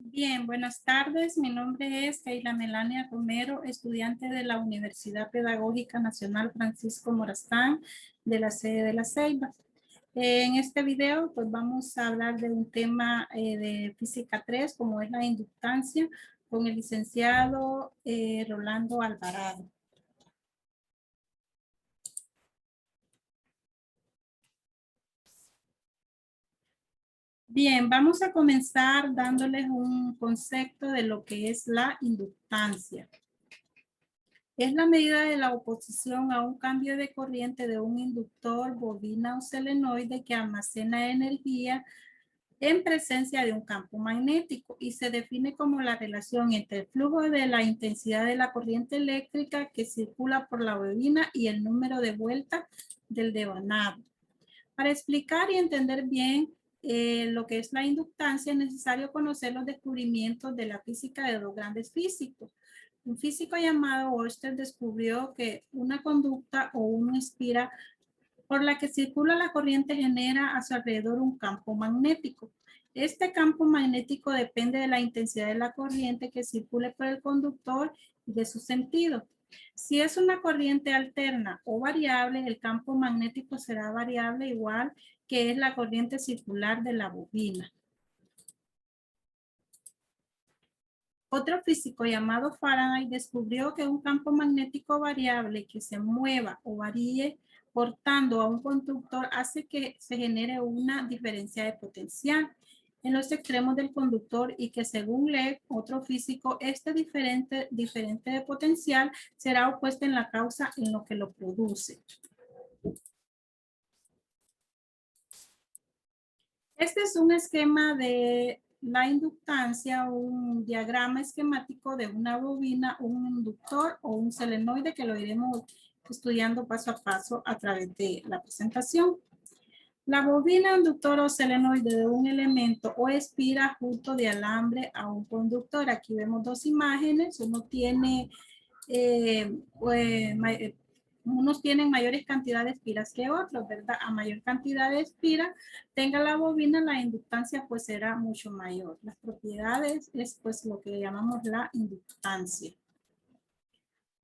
Bien, buenas tardes. Mi nombre es Keila Melania Romero, estudiante de la Universidad Pedagógica Nacional Francisco Morazán de la sede de La Ceiba. En este video pues vamos a hablar de un tema de física 3 como es la inductancia con el licenciado Rolando Alvarado. Bien, vamos a comenzar dándoles un concepto de lo que es la inductancia. Es la medida de la oposición a un cambio de corriente de un inductor, bobina o solenoide que almacena energía en presencia de un campo magnético y se define como la relación entre el flujo de la intensidad de la corriente eléctrica que circula por la bobina y el número de vueltas del devanado. Para explicar y entender bien lo que es la inductancia, es necesario conocer los descubrimientos de la física de dos grandes físicos. Un físico llamado Oersted descubrió que una conducta o una espira por la que circula la corriente genera a su alrededor un campo magnético. Este campo magnético depende de la intensidad de la corriente que circule por el conductor y de su sentido. Si es una corriente alterna o variable, el campo magnético será variable igual que es la corriente circular de la bobina. Otro físico llamado Faraday descubrió que un campo magnético variable que se mueva o varíe portando a un conductor hace que se genere una diferencia de potencial en los extremos del conductor y que según Lee, otro físico, este diferente de potencial será opuesta en la causa en lo que lo produce. Este es un esquema de la inductancia, un diagrama esquemático de una bobina, un inductor o un solenoide que lo iremos estudiando paso a paso a través de la presentación. La bobina, inductor o solenoide de un elemento o espira junto de alambre a un conductor. Aquí vemos dos imágenes. Uno tiene unos tienen mayores cantidades de espiras que otros, ¿verdad? A mayor cantidad de espiras tenga la bobina, la inductancia pues será mucho mayor. Las propiedades es pues lo que llamamos la inductancia.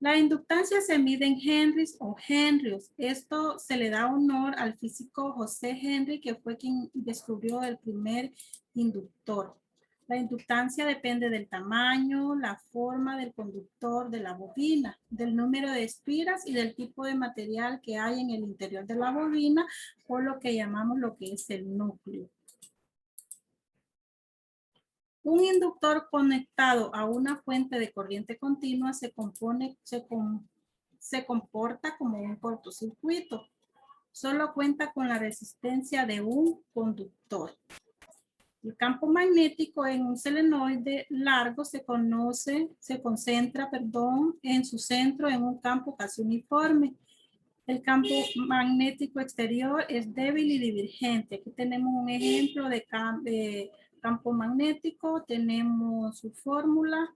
La inductancia se mide en henrys o henrios. Esto se le da honor al físico José Henry, que fue quien descubrió el primer inductor. La inductancia depende del tamaño, la forma del conductor de la bobina, del número de espiras y del tipo de material que hay en el interior de la bobina, o lo que llamamos lo que es el núcleo. Un inductor conectado a una fuente de corriente continua se comporta como un cortocircuito. Solo cuenta con la resistencia de un conductor. El campo magnético en un solenoide largo se concentra en su centro en un campo casi uniforme. El campo magnético exterior es débil y divergente. Aquí tenemos un ejemplo de campo magnético, tenemos su fórmula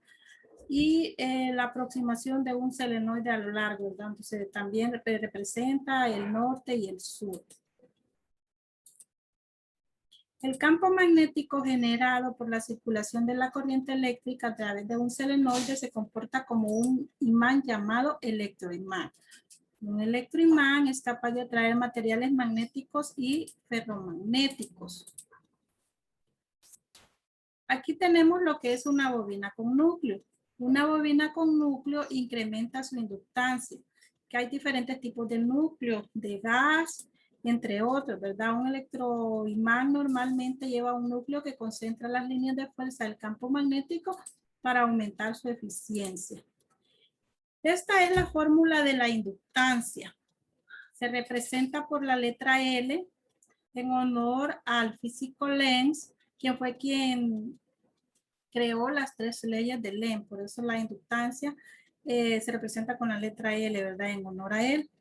y la aproximación de un solenoide a lo largo, ¿verdad? Entonces también representa el norte y el sur. El campo magnético generado por la circulación de la corriente eléctrica a través de un solenoide se comporta como un imán llamado electroimán. Un electroimán es capaz de atraer materiales magnéticos y ferromagnéticos. Aquí tenemos lo que es una bobina con núcleo. Una bobina con núcleo incrementa su inductancia, que hay diferentes tipos de núcleo, de gas, entre otros, ¿verdad? Un electroimán normalmente lleva un núcleo que concentra las líneas de fuerza del campo magnético para aumentar su eficiencia. Esta es la fórmula de la inductancia. Se representa por la letra L en honor al físico Lenz, quien fue quien creó las tres leyes de Lenz. Por eso la inductancia se representa con la letra L, ¿verdad? En honor a él.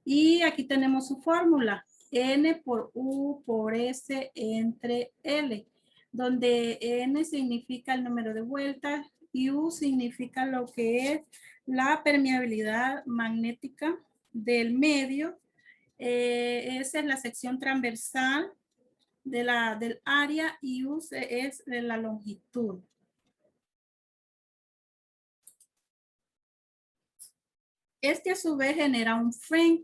Y aquí tenemos su fórmula. N por U por S entre L, donde N significa el número de vueltas y U significa lo que es la permeabilidad magnética del medio. Esa es la sección transversal del área y U es de la longitud. Este a su vez genera un frame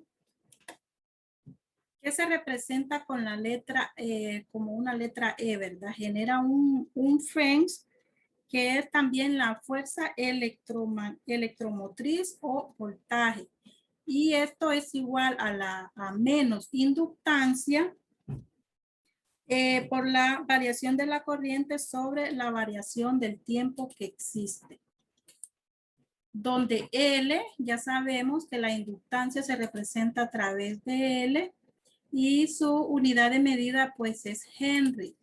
que se representa con la letra, como una letra E, ¿verdad? Genera un frame que es también la fuerza electromotriz o voltaje. Y esto es igual a menos inductancia por la variación de la corriente sobre la variación del tiempo que existe. Donde L, ya sabemos que la inductancia se representa a través de L y su unidad de medida pues es Henry.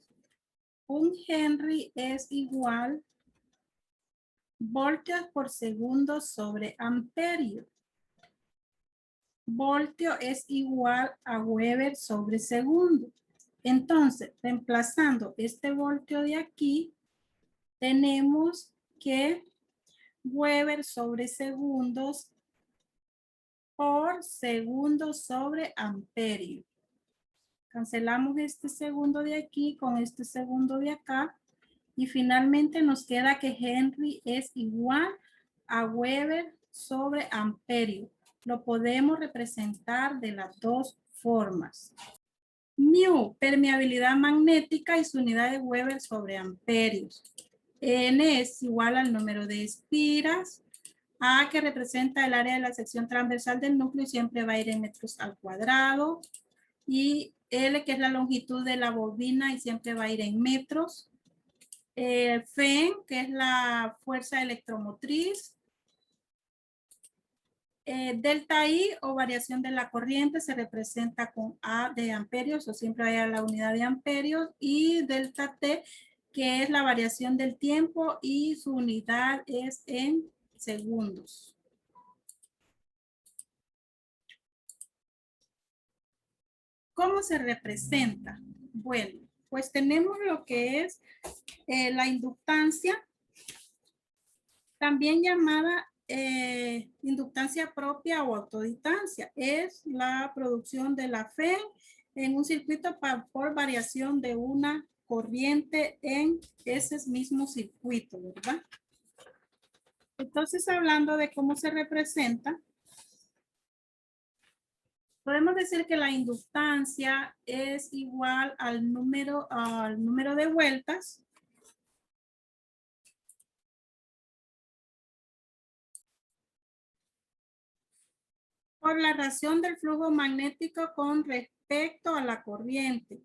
Un Henry es igual voltios por segundo sobre amperio. Voltio es igual a Weber sobre segundo. Entonces, reemplazando este voltio de aquí, tenemos que Weber sobre segundos por segundo sobre amperio. Cancelamos este segundo de aquí con este segundo de acá. Y finalmente nos queda que Henry es igual a Weber sobre amperio. Lo podemos representar de las dos formas. Mu, permeabilidad magnética y su unidad de Weber sobre amperios. N es igual al número de espiras. A, que representa el área de la sección transversal del núcleo, siempre va a ir en metros al cuadrado. Y L, que es la longitud de la bobina y siempre va a ir en metros. Fen, que es la fuerza electromotriz. Delta I o variación de la corriente se representa con A de amperios o siempre hay a la unidad de amperios. Y delta T, que es la variación del tiempo y su unidad es en segundos. ¿Cómo se representa? Bueno, pues tenemos lo que es la inductancia, también llamada inductancia propia o autodistancia. Es la producción de la fe en un circuito por variación de una corriente en ese mismo circuito, ¿verdad? Entonces, hablando de cómo se representa, podemos decir que la inductancia es igual al número de vueltas por la razón del flujo magnético con respecto a la corriente.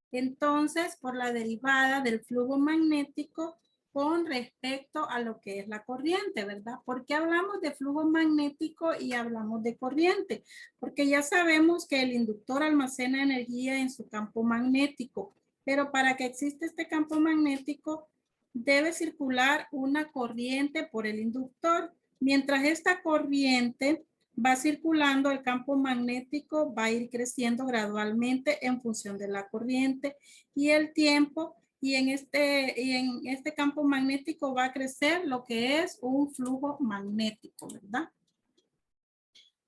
Entonces, por la derivada del flujo magnético con respecto a lo que es la corriente, ¿verdad? ¿Por qué hablamos de flujo magnético y hablamos de corriente? Porque ya sabemos que el inductor almacena energía en su campo magnético, pero para que exista este campo magnético debe circular una corriente por el inductor. Mientras esta corriente va circulando, el campo magnético va a ir creciendo gradualmente en función de la corriente y el tiempo, y en este campo magnético va a crecer lo que es un flujo magnético, ¿verdad?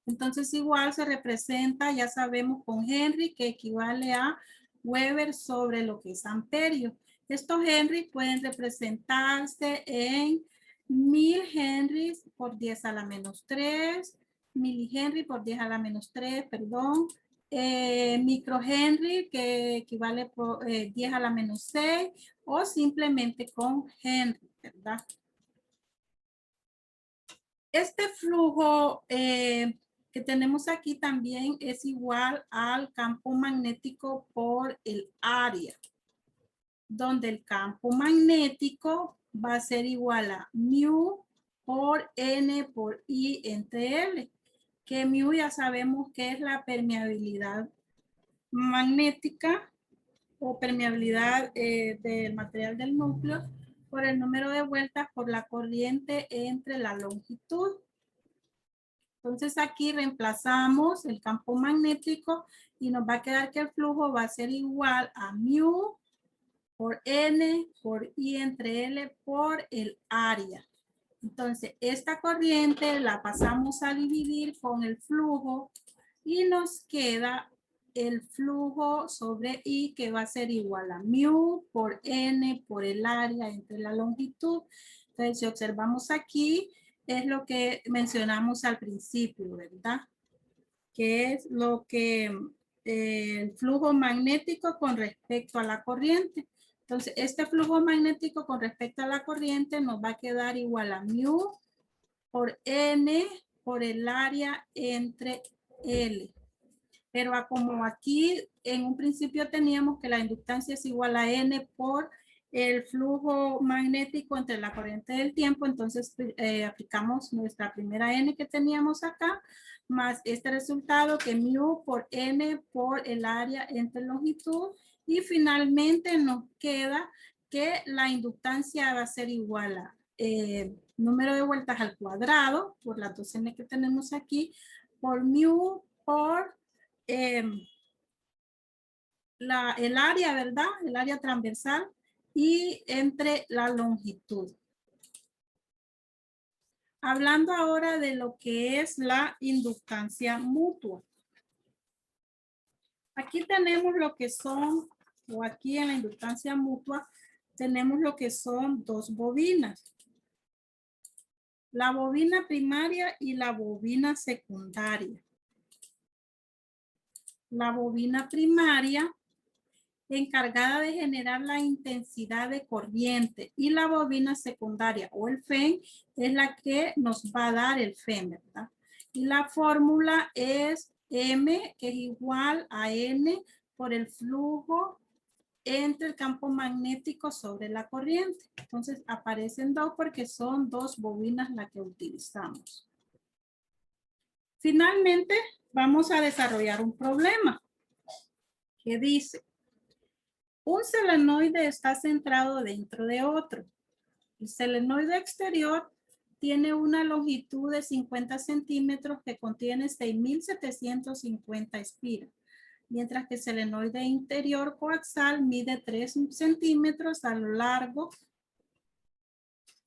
Entonces igual se representa, ya sabemos, con Henry, que equivale a Weber sobre lo que es amperio. Estos Henry pueden representarse en 1000 Henrys por 10 a la menos 3, milihenry por 10 a la menos 3, perdón, microhenry, que equivale por 10 a la menos 6, o simplemente con Henry, ¿verdad? Este flujo que tenemos aquí también es igual al campo magnético por el área, donde el campo magnético va a ser igual a mu por n por I entre L, que mu ya sabemos que es la permeabilidad magnética o permeabilidad del material del núcleo por el número de vueltas por la corriente entre la longitud. Entonces aquí reemplazamos el campo magnético y nos va a quedar que el flujo va a ser igual a mu por n por I entre L por el área. Entonces esta corriente la pasamos a dividir con el flujo y nos queda el flujo sobre I, que va a ser igual a mu por n por el área entre la longitud. Entonces si observamos aquí, es lo que mencionamos al principio, ¿verdad? Que es lo que el flujo magnético con respecto a la corriente. Entonces, este flujo magnético con respecto a la corriente nos va a quedar igual a mu por n por el área entre L. Pero como aquí en un principio teníamos que la inductancia es igual a n por el flujo magnético entre la corriente del tiempo, entonces aplicamos nuestra primera n que teníamos acá, más este resultado que mu por n por el área entre longitud, y finalmente nos queda que la inductancia va a ser igual a número de vueltas al cuadrado, por las dos n que tenemos aquí, por mu por el área, ¿verdad? El área transversal y entre la longitud. Hablando ahora de lo que es la inductancia mutua. Aquí tenemos lo que son, o aquí en la inductancia mutua, tenemos lo que son dos bobinas. La bobina primaria y la bobina secundaria. La bobina primaria encargada de generar la intensidad de corriente, y la bobina secundaria o el FEN es la que nos va a dar el FEN, ¿verdad? Y la fórmula es M, que es igual a N por el flujo entre el campo magnético sobre la corriente. Entonces aparecen dos porque son dos bobinas las que utilizamos. Finalmente vamos a desarrollar un problema que dice: un solenoide está centrado dentro de otro. El solenoide exterior tiene una longitud de 50 centímetros que contiene 6,750 espiras, mientras que el solenoide interior coaxial mide 3 centímetros a lo largo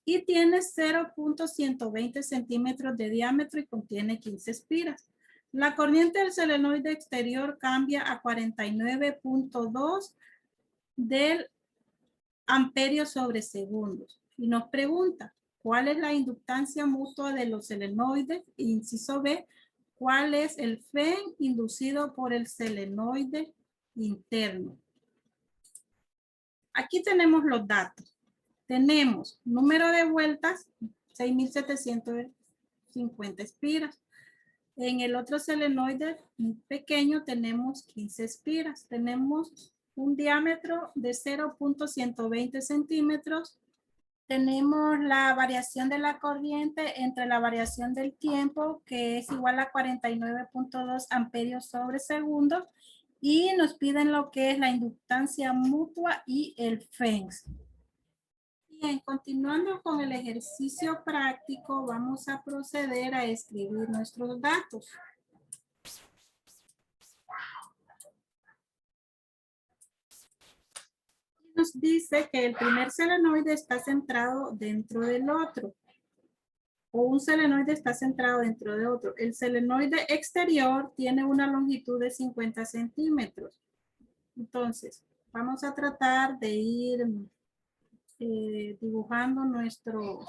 y tiene 0,120 centímetros de diámetro y contiene 15 espiras. La corriente del solenoide exterior cambia a 49,2 del amperio sobre segundos. Y nos pregunta, ¿cuál es la inductancia mutua de los solenoides? Inciso B, ¿cuál es el FEN inducido por el solenoide interno? Aquí tenemos los datos. Tenemos número de vueltas, 6,750 espiras. En el otro solenoide pequeño tenemos 15 espiras. Tenemos un diámetro de 0,120 centímetros. Tenemos la variación de la corriente entre la variación del tiempo, que es igual a 49,2 amperios sobre segundo. Y nos piden lo que es la inductancia mutua y el FEN. Bien, continuando con el ejercicio práctico, vamos a proceder a escribir nuestros datos. Nos dice que el primer solenoide está centrado dentro del otro, o un solenoide está centrado dentro de otro. El solenoide exterior tiene una longitud de 50 centímetros. Entonces, vamos a tratar de ir dibujando nuestro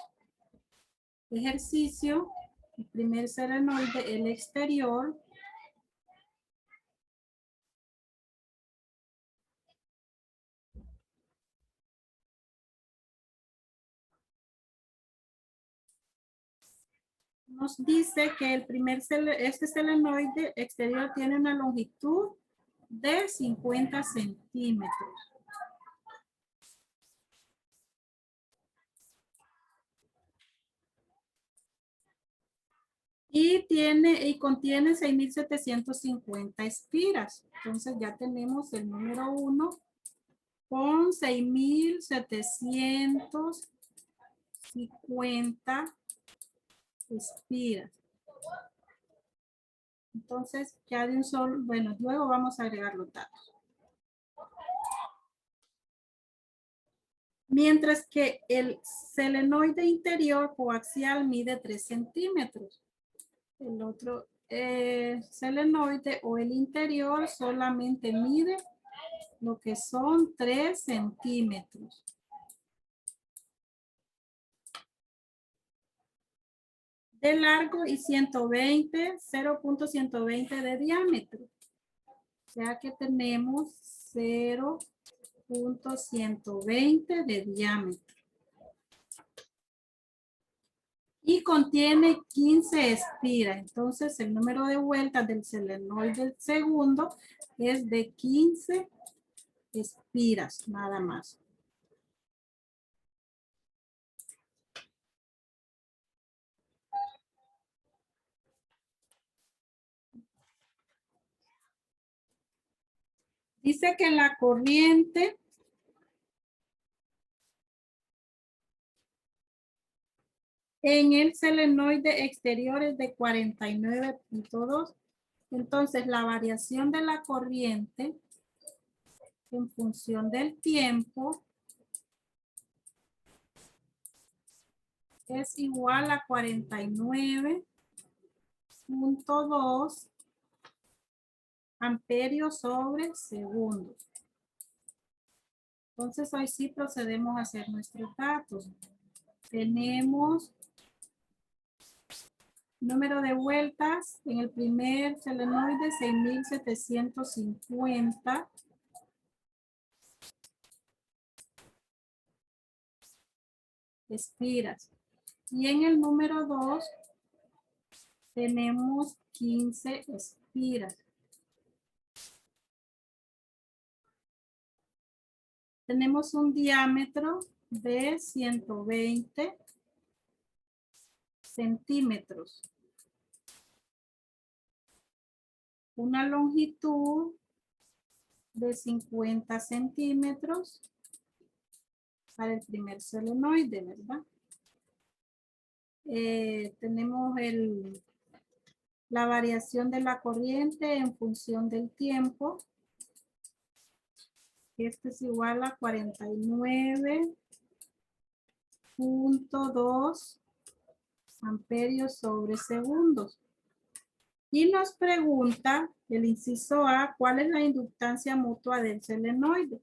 ejercicio. El primer solenoide, el exterior. Nos dice que este solenoide exterior tiene una longitud de 50 centímetros. Y contiene 6,750 espiras. Entonces ya tenemos el número 1 con 6,750 espiras. Entonces ya de un solo, bueno, luego vamos a agregar los datos. Mientras que el solenoide interior coaxial mide 3 centímetros. El otro solenoide o el interior solamente mide lo que son 3 centímetros. de largo y 0.120 de diámetro. O sea que tenemos 0.120 de diámetro. Y contiene 15 espiras. Entonces el número de vueltas del solenoide segundo es de 15 espiras, nada más. Dice que la corriente en el solenoide exterior es de 49.2. Entonces, la variación de la corriente en función del tiempo es igual a 49.2 amperios sobre segundo. Entonces, hoy sí procedemos a hacer nuestros datos. Tenemos número de vueltas en el primer solenoide 6.750. Espiras. Y en el número 2 tenemos 15 espiras. Tenemos un diámetro de 120 centímetros. Una longitud de 50 centímetros para el primer solenoide, ¿verdad? Tenemos la variación de la corriente en función del tiempo. Este es igual a 49.2 amperios sobre segundos. Y nos pregunta el inciso A, ¿cuál es la inductancia mutua del solenoide?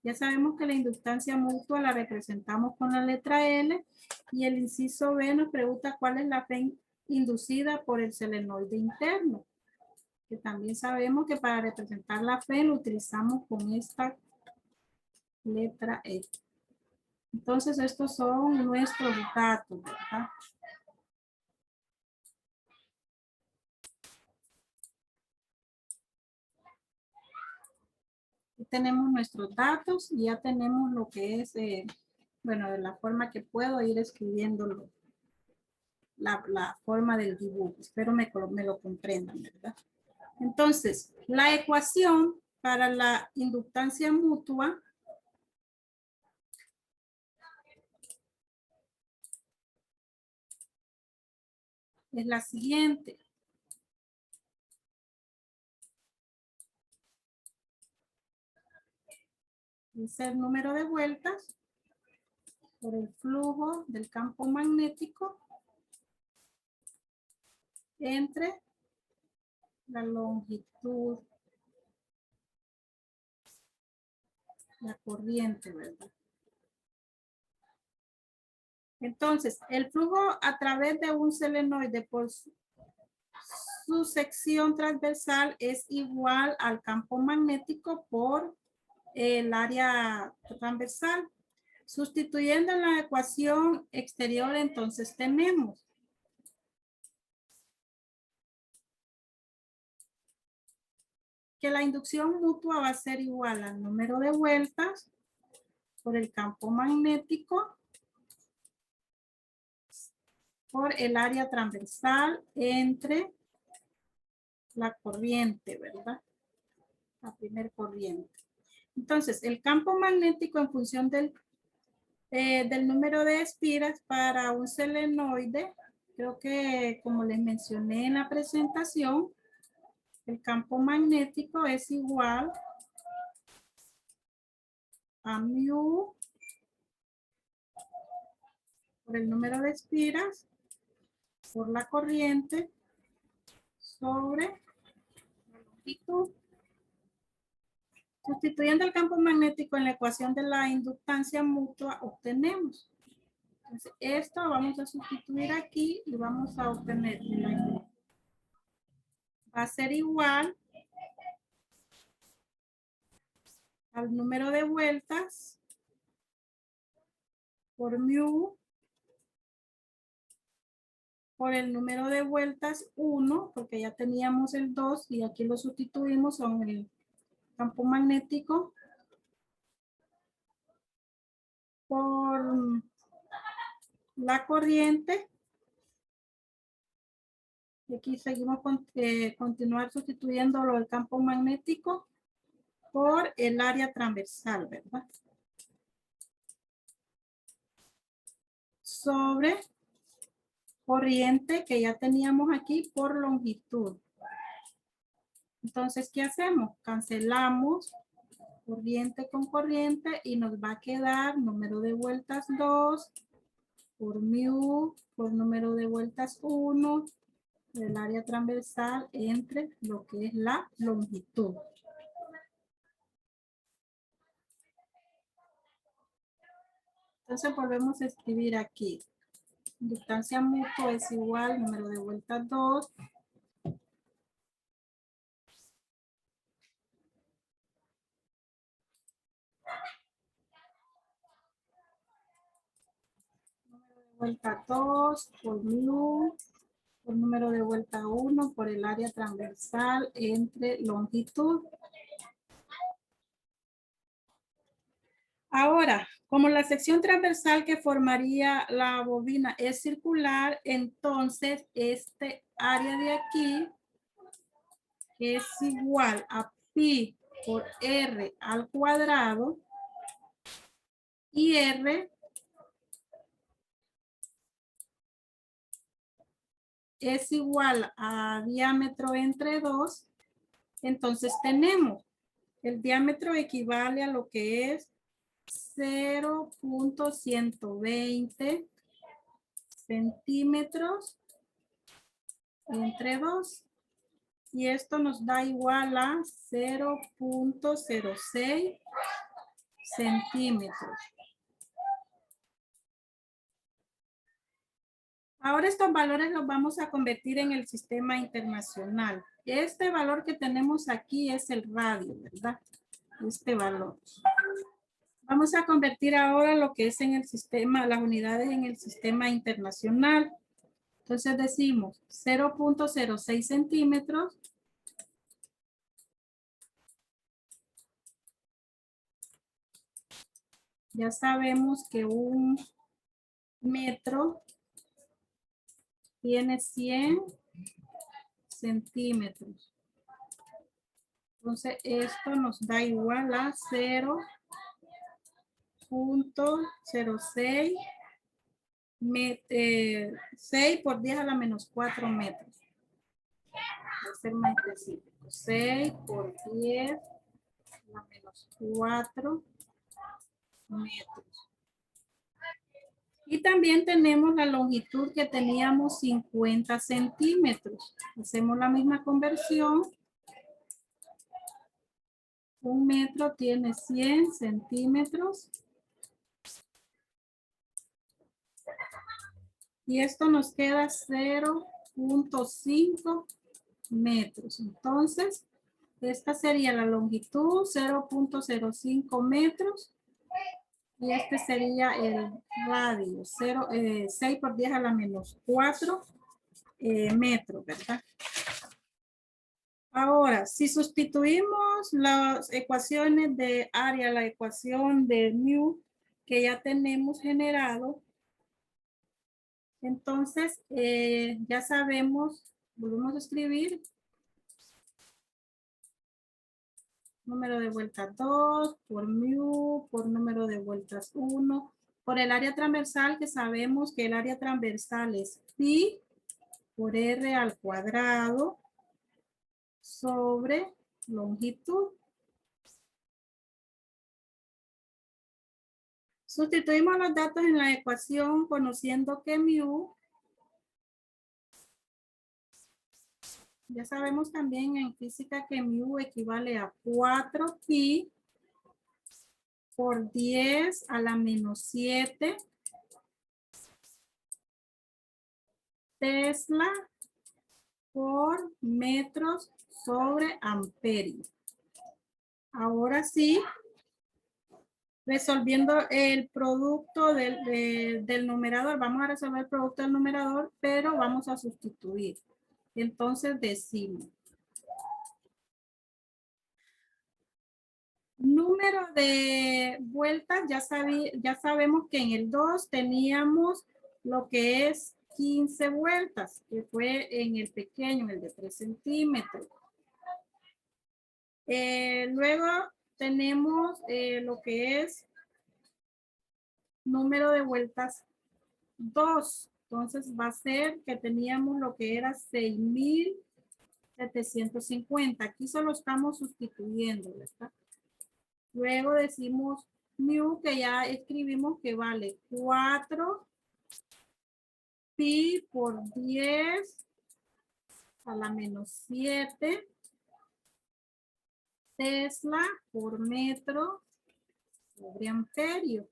Ya sabemos que la inductancia mutua la representamos con la letra L, y el inciso B nos pregunta cuál es la fe inducida por el solenoide interno, que también sabemos que para representar la fe lo utilizamos con esta letra E. Entonces estos son nuestros datos, ¿verdad? Tenemos nuestros datos y ya tenemos lo que es, bueno, de la forma que puedo ir escribiéndolo, la forma del dibujo. Espero me lo comprendan, ¿verdad? Entonces, la ecuación para la inductancia mutua es la siguiente. Es el número de vueltas por el flujo del campo magnético entre la longitud, la corriente, ¿verdad? Entonces, el flujo a través de un solenoide por su sección transversal es igual al campo magnético por el área transversal. Sustituyendo en la ecuación exterior, entonces tenemos que la inducción mutua va a ser igual al número de vueltas por el campo magnético por el área transversal entre la corriente, ¿verdad? La primera corriente. Entonces, el campo magnético en función del número de espiras para un solenoide, creo que como les mencioné en la presentación, el campo magnético es igual a mu por el número de espiras por la corriente sobre la longitud. Sustituyendo el campo magnético en la ecuación de la inductancia mutua, obtenemos Entonces, esto vamos a sustituir aquí y vamos a obtener va a ser igual al número de vueltas por mu por el número de vueltas 1, porque ya teníamos el 2 y aquí lo sustituimos con el campo magnético por la corriente. Y aquí seguimos continuar sustituyendo el campo magnético por el área transversal, ¿verdad? Sobre corriente que ya teníamos aquí por longitud. Entonces, ¿qué hacemos? Cancelamos corriente con corriente y nos va a quedar número de vueltas 2 por mu por número de vueltas 1 del área transversal entre lo que es la longitud. Entonces volvemos a escribir aquí. Distancia mutua es igual número de vueltas 2 vuelta 2 por mu por número de vuelta 1 por el área transversal entre longitud. Ahora, como la sección transversal que formaría la bobina es circular, entonces este área de aquí es igual a pi por r al cuadrado y r es igual a diámetro entre 2, entonces tenemos el diámetro equivale a lo que es 0.120 centímetros entre 2 y esto nos da igual a 0.06 centímetros. Ahora estos valores los vamos a convertir en el sistema internacional. Este valor que tenemos aquí es el radio, ¿verdad? Este valor. Vamos a convertir ahora lo que es en el sistema, las unidades en el sistema internacional. Entonces decimos 0.06 centímetros. Ya sabemos que un metro tiene 100 centímetros. Entonces esto nos da igual a 0.06 6 por 10 a la menos 4 metros. Voy a ser más específico. 6 por 10 a la menos 4 metros. Y también tenemos la longitud que teníamos 50 centímetros. Hacemos la misma conversión. Un metro tiene 100 centímetros. Y esto nos queda 0.5 metros. Entonces, esta sería la longitud, 0.05 metros. Y este sería el radio, 6 por 10 a la menos 4 metros, ¿verdad? Ahora, si sustituimos las ecuaciones de área, la ecuación de mu que ya tenemos generado, entonces ya sabemos, volvemos a escribir, número de vueltas 2 por mu por número de vueltas 1 por el área transversal, que sabemos que el área transversal es pi por r al cuadrado sobre longitud. Sustituimos los datos en la ecuación conociendo que mu, ya sabemos también en física que mu equivale a 4pi por 10 a la menos 7 Tesla por metros sobre amperio. Ahora sí, resolviendo el producto del numerador, vamos a resolver el producto del numerador, pero vamos a sustituir. Entonces decimos, número de vueltas, ya sabemos que en el 2 teníamos lo que es 15 vueltas, que fue en el pequeño, en el de 3 centímetros. Luego tenemos lo que es número de vueltas 2. Entonces va a ser que teníamos lo que era 6,750. Aquí solo estamos sustituyendo, ¿verdad? Luego decimos mu, que ya escribimos que vale 4 pi por 10 a la menos 7 Tesla por metro sobre amperio.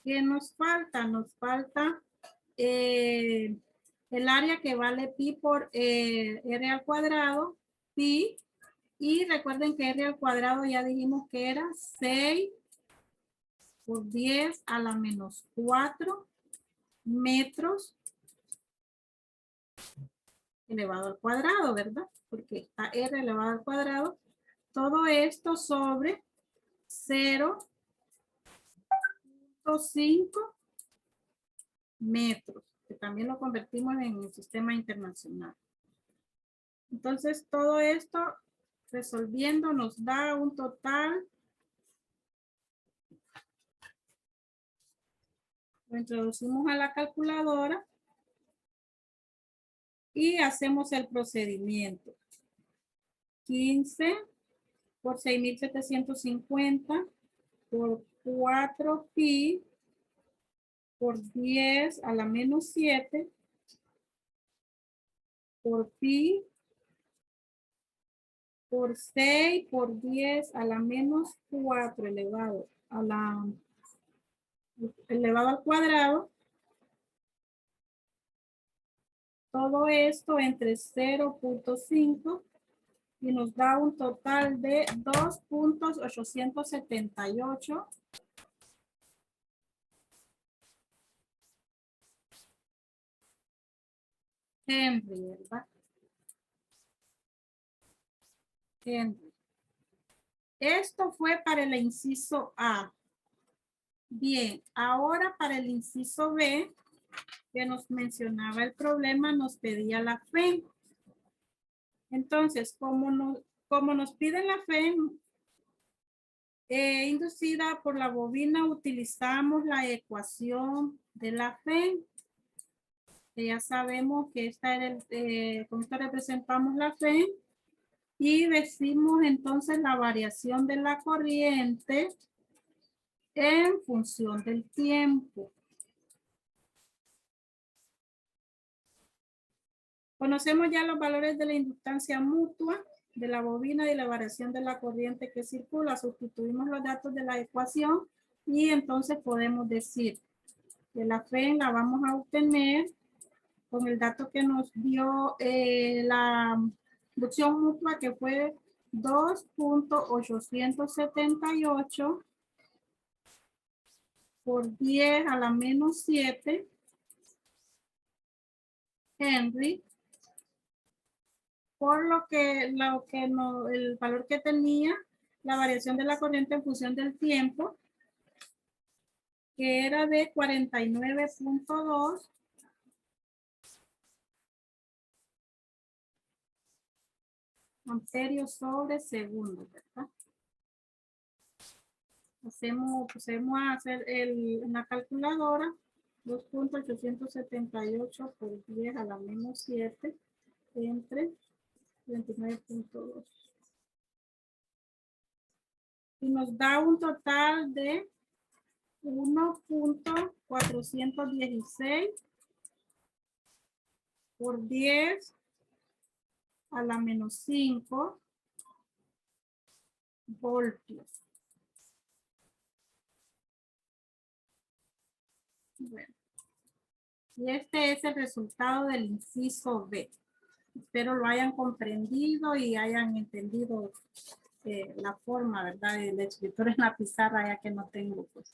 ¿Qué nos falta? Nos falta el área que vale pi por r al cuadrado, pi, y recuerden que r al cuadrado ya dijimos que era 6 por 10 a la menos 4 metros elevado al cuadrado, ¿verdad? Porque está r elevado al cuadrado. Todo esto sobre 0,5 metros, que también lo convertimos en el sistema internacional. Entonces, todo esto resolviendo nos da un total. Lo introducimos a la calculadora y hacemos el procedimiento. 15 por 6,750 por 4 pi por 10 a la menos 7 por pi por 6 por 10 a la menos 4 elevado al cuadrado. Todo esto entre 0,5 y nos da un total de 2,878 Henry, ¿verdad? Henry. Esto fue para el inciso A. Bien, ahora para el inciso B, que nos mencionaba el problema, nos pedía la FEM. Entonces, como nos piden la FEM inducida por la bobina, utilizamos la ecuación de la FEM. Ya sabemos que con esta representamos la FEM y decimos entonces la variación de la corriente en función del tiempo. Conocemos ya los valores de la inductancia mutua de la bobina y la variación de la corriente que circula. Sustituimos los datos de la ecuación y entonces podemos decir que la FEM la vamos a obtener con el dato que nos dio la inducción mutua, que fue 2,878 por 10 a la menos 7 Henry, por el valor que tenía la variación de la corriente en función del tiempo, que era de 49,2 amperios sobre segundo, ¿verdad? Procedemos a hacer en la calculadora 2,878 por 10 a la menos 7 entre 29,2. Y nos da un total de 1,416 por 10 a la menos 5 voltios. Bueno, Y este es el resultado del inciso B. Espero lo hayan comprendido y hayan entendido la forma, ¿verdad? Del escritor en la pizarra, ya que no tengo pues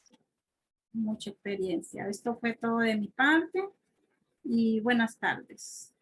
mucha experiencia. Esto fue todo de mi parte y buenas tardes.